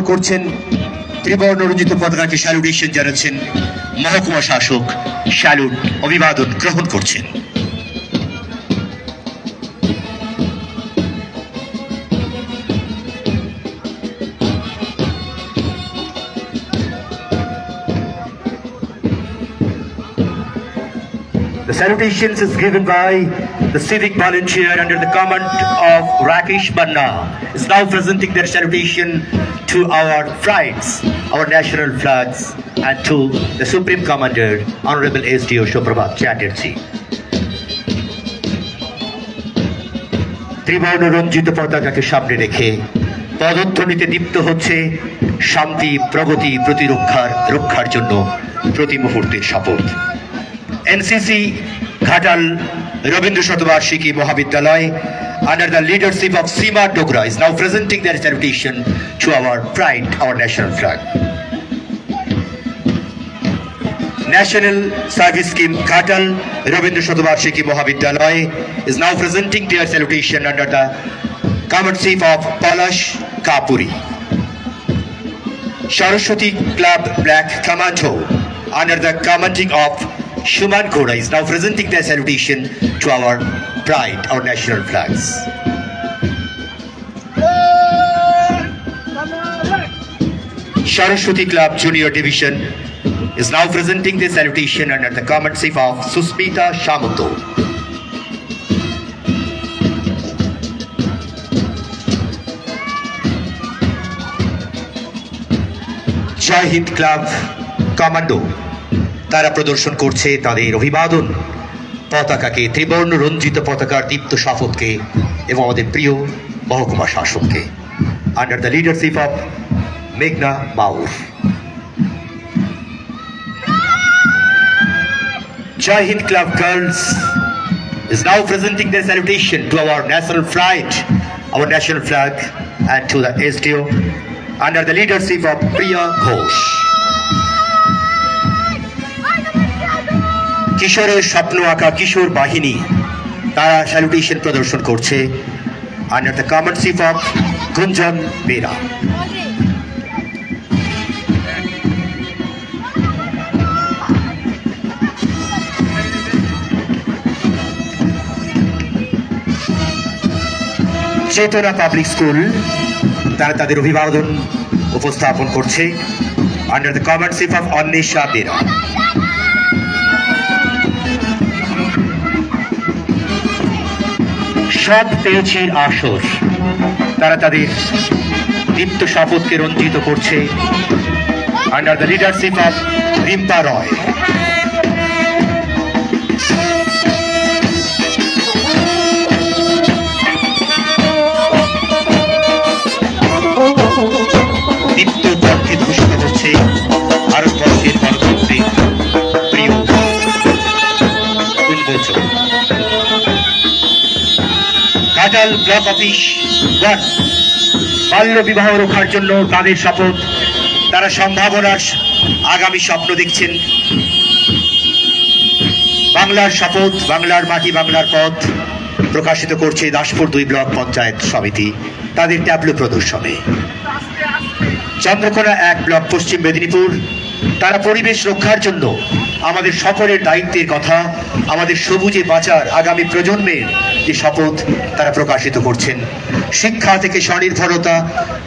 করছেন ত্রিবর্ণ রঞ্জিত পতাকাকে স্যালুটেশন জানাচ্ছেন মহকুমা শাসক। স্যালুট অভিবাদন গ্রহণ করছেন। The salutations is given by the civic volunteer under the command of Rakesh Banna is now presenting their salutation to our flags, our national flags, and to the Supreme Commander, Honorable SDO Shoprabhat Chatterjee. ত্রিবর্ণ রঞ্জিত পতাকাকে সামনে রেখে পদধ্বনিতে দীপ্ত হচ্ছে শান্তি, প্রগতি, রক্ষার জন্য প্রতি মুহূর্তের শপথ। NCC Ghatal Rabindra শতবার্ষিকী মহাবিদ্যালয় under the leadership of Seema Dogra is now presenting their salutation to our pride, our national flag. National Service Scheme Ghatal Rabindra Shatabarshiki Mohabidyalay is now presenting their salutation under the comradeship of Palash Kapuri. Saraswati Club Black Commando under the commanding of Shuman Ghoda is now presenting their salutation to our pride, our national flags. Saraswati Club Junior Division is now presenting their salutation under the comradeship of Susmita Shamanto. Jai Hind Club Commando তারা প্রদর্শন করছে তাদের অভিবাদন পতাকাকে, ত্রিবর্ণ রঞ্জিত পতাকার দীপ্ত শপথকে এবং আমাদের প্রিয় মহকুমা শাসককে আন্ডার দ্য লিডারশিপ অফ মেঘনা মাউর। Jai Hind Club Girls is now presenting their salutation to our national flag, and to the SDO under the leadership of Priya Ghosh. কিশোরের স্বপ্ন আঁকা কিশোর বাহিনী তারা স্যালুটেশন প্রদর্শন করছে আন্ডার দ্য কমান্ডশিপ অফ গুঞ্জন বেরা। চেতনা পাবলিক স্কুল তারা তাদের অভিবাদন উপস্থাপন করছে under the commandship of Anwesha Bera. সব পেয়েছির আসর তারা তাদের দীপ্ত শপথকে রঞ্জিত করছে under the leadership of Rimpa Roy. দীপ্ত পক্ষে ঘোষিত হচ্ছে ভারতবর্ষের গণতন্ত্রের প্রিয় উন্মোচন। ঘাটাল ব্লক অফিস বাল্য বিবাহ রক্ষার জন্য তাদের শপথ, তারা সম্ভাবনার আগামী স্বপ্ন দেখছেন। বাংলার শপথ, বাংলার মাটি, বাংলার পথ প্রকাশিত করছে দাসপুর 2 ব্লক পঞ্চায়েত সমিতি তাদের ট্যাবলো প্রদর্শনে। চন্দ্রকোনা 1 ব্লক পশ্চিম মেদিনীপুর তারা পরিবেশ রক্ষার জন্য আমাদের সকলের দায়িত্বের কথা, আমাদের সবুজে বাঁচার আগামী প্রজন্মের যে শপথ তারা প্রকাশিত করছেন। শিক্ষা থেকে স্বনির্ভরতা,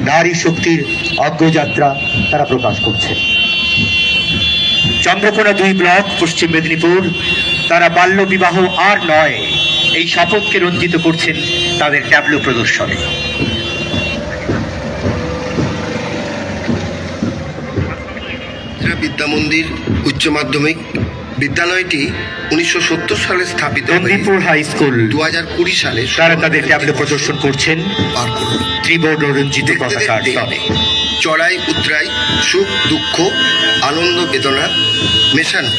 নারী শক্তির অগ্রযাত্রা তারা প্রকাশ করছেন। চন্দ্রকোনা 2 ব্লক পশ্চিম মেদিনীপুর তারা বাল্য বিবাহ আর নয় এই শপথকে রঞ্জিত করছেন তাদের ট্যাবলো প্রদর্শনে। বিদ্যা মন্দির উচ্চ মাধ্যমিক বিদ্যালয়টি 1970 সালে স্থাপিত। মেদিনীপুর হাই স্কুল 2020 সালে তারা তাদের ট্যাবলো প্রদর্শন করছেন ত্রিবর্ণ রঞ্জিত পতাকার তলে। চড়াই উতরাই, সুখ দুঃখ, আনন্দ বেদনা মেশানো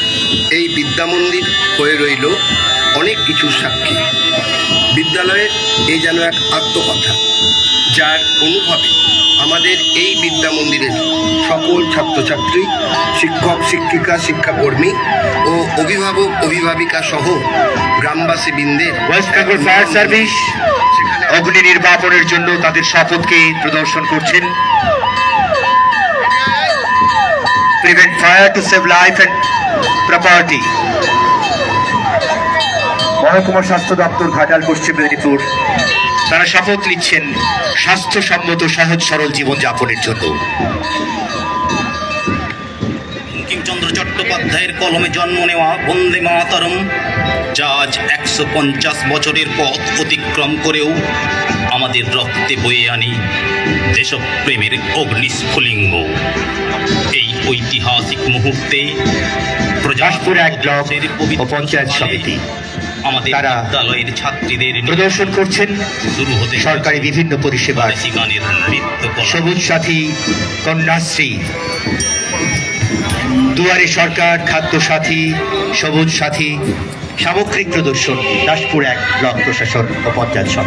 এই বিদ্যা মন্দির হয়ে রইল অনেক কিছুর সাক্ষী। বিদ্যালয়ের এই যেন এক আত্মকথা, যার অনুভবে আমাদের এই বিদ্যা মন্দিরের সকল ছাত্রছাত্রী, শিক্ষক শিক্ষিকা, শিক্ষাকর্মী ও অভিভাবক অভিভাবিকা সহ গ্রামবাসী বৃন্দের ওয়েস্ট বেঙ্গল ফায়ার সার্ভিস অগ্নি নির্বাপনের জন্য তাদের শপথকে প্রদর্শন করছেন। prevent fire, to save life and property. মহকুমা স্বাস্থ্য দপ্তর ঘাটাল পশ্চিম মেদিনীপুর তারা শপথ নিচ্ছেন স্বাস্থ্যসম্মত সহজ সরল জীবনযাপনের জন্য। বঙ্কিমচন্দ্র চট্টোপাধ্যায়ের কলমে জন্ম নেওয়া বন্দে মাতরম, যা আজ 150 বছরের পথ অতিক্রম করেও আমাদের রক্তে বয়ে আনি দেশপ্রেমের অগ্নিস্ফুলিঙ্গ। এই ঐতিহাসিক মুহূর্তে দাসপুর এক ব্লক ও পঞ্চায়েত সমিতি আমাদের তারা বিদ্যালয়ের ছাত্রীদের নিয়ে প্রদর্শন করছেন শুরু হতে সরকারি বিভিন্ন পরিষেবার বার্ষিক গানের নৃত্য কলা। সবুজ সাথী, কন্যাশ্রী, দুয়ারে সরকার, খাদ্য সাথী, সবুজ সাথী সামগ্রিক প্রদর্শন দাসপুর এক ব্লক প্রশাসন ও পঞ্চায়েত সমিতি।